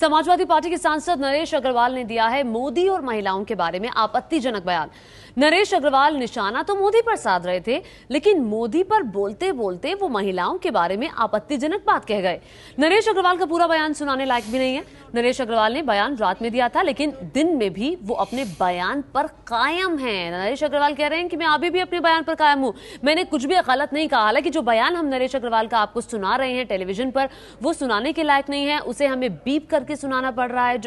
Samajwadi party के सांसद नरेश अग्रवाल ने दिया है मोदी और महिलाओं के बारे में आपत्तिजनक बयान। नरेश अग्रवाल निशाना तो मोदी पर साध रहे थे, लेकिन मोदी पर बोलते बोलते वो महिलाओं के बारे में आपत्तिजनक बात कह गए। नरेश अग्रवाल का पूरा बयान सुनाने लायक भी नहीं है। नरेश अग्रवाल ने बयान रात में दिया था, लेकिन दिन में भी वो अपने बयान पर कायम हैं। नरेश अग्रवाल कह रहे हैं कि मैं अभी भी अपने बयान पर कायम हूं, मैंने कुछ भी गलत नहीं कहा। हालांकि जो बयान हम नरेश अग्रवाल का आपको सुना रहे हैं टेलीविजन पर, वो सुनाने के लायक नहीं है, उसे हमें बीप करके सुनाना पड़ रहा है।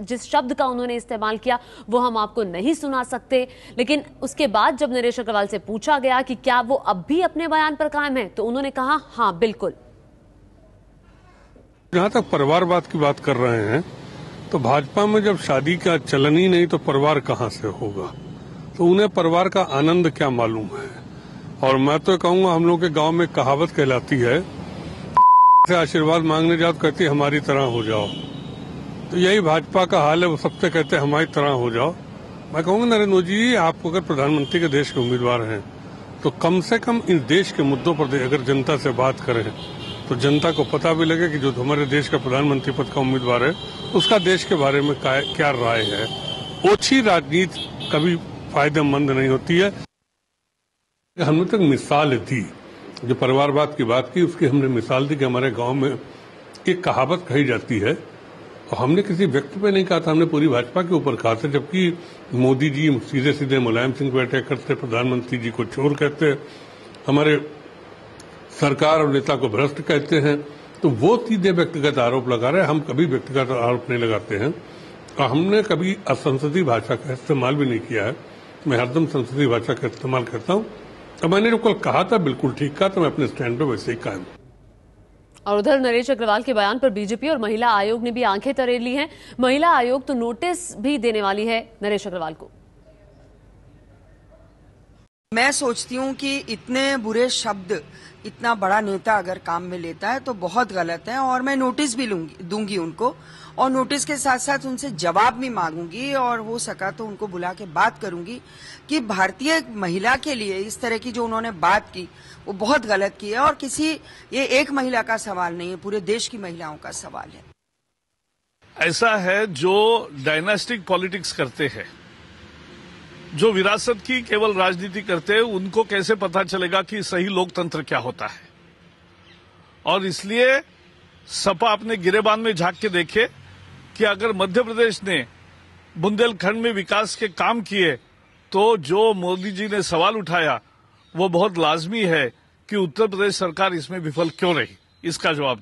जिस शब्द का उन्होंने इस्तेमाल किया वो हम आपको नहीं सुना सकते। लेकिन उसके बाद जब नरेश अग्रवाल से पूछा गया कि क्या वो अब भी अपने बयान पर कायम है, तो उन्होंने कहा हाँ बिल्कुल। जहां तक परिवारवाद की बात कर रहे हैं, तो भाजपा में जब शादी का चलन ही नहीं तो परिवार कहां से होगा। तो उन्हें परिवार का आनंद क्या मालूम है। और मैं तो कहूंगा, हम लोग के गांव में कहावत कहलाती है, से आशीर्वाद मांगने जाओ तो कहती हमारी तरह हो जाओ। तो यही भाजपा का हाल है, वो सबसे कहते हमारी तरह हो जाओ। मैं कहूंगा नरेंद्र मोदी जी, आप अगर प्रधानमंत्री के देश के उम्मीदवार हैं तो कम से कम इन देश के मुद्दों पर अगर जनता से बात करें तो जनता को पता भी लगे कि जो हमारे देश का प्रधानमंत्री पद का उम्मीदवार है उसका देश के बारे में क्या राय है। ओछी राजनीति कभी फायदेमंद नहीं होती है। हमने तक मिसाल दी, जो परिवारवाद की बात की उसकी हमने मिसाल दी कि हमारे गांव में एक कहावत कही जाती है, और हमने किसी व्यक्ति पे नहीं कहा था, हमने पूरी भाजपा के ऊपर कहा था। जबकि मोदी जी सीधे सीधे मुलायम सिंह को अटैक करते, प्रधानमंत्री जी को चोर कहते, हमारे सरकार और नेता को भ्रष्ट कहते हैं, तो वो सीधे व्यक्तिगत आरोप लगा रहे हैं। हम कभी व्यक्तिगत आरोप नहीं लगाते हैं और हमने कभी असंसदीय भाषा का इस्तेमाल भी नहीं किया है। मैं हरदम संसदीय भाषा का इस्तेमाल करता हूँ। तो मैंने जो कल कहा था बिल्कुल ठीक कहा, तो मैं अपने स्टैंड पे वैसे ही कायम। और उधर नरेश अग्रवाल के बयान पर बीजेपी और महिला आयोग ने भी आंखें तरेर ली हैं। महिला आयोग तो नोटिस भी देने वाली है नरेश अग्रवाल को। मैं सोचती हूँ कि इतने बुरे शब्द इतना बड़ा नेता अगर काम में लेता है तो बहुत गलत है, और मैं नोटिस भी दूंगी उनको, और नोटिस के साथ साथ उनसे जवाब भी मांगूंगी, और हो सका तो उनको बुला के बात करूंगी कि भारतीय महिला के लिए इस तरह की जो उन्होंने बात की वो बहुत गलत की है। और ये एक महिला का सवाल नहीं है, पूरे देश की महिलाओं का सवाल है। ऐसा है जो डायनास्टिक पॉलिटिक्स करते हैं, जो विरासत की केवल राजनीति करते हैं, उनको कैसे पता चलेगा कि सही लोकतंत्र क्या होता है। और इसलिए सपा अपने गिरेबान में झांक के देखे कि अगर मध्य प्रदेश ने बुंदेलखंड में विकास के काम किए तो जो मोदी जी ने सवाल उठाया वो बहुत लाजमी है कि उत्तर प्रदेश सरकार इसमें विफल क्यों रही, इसका जवाब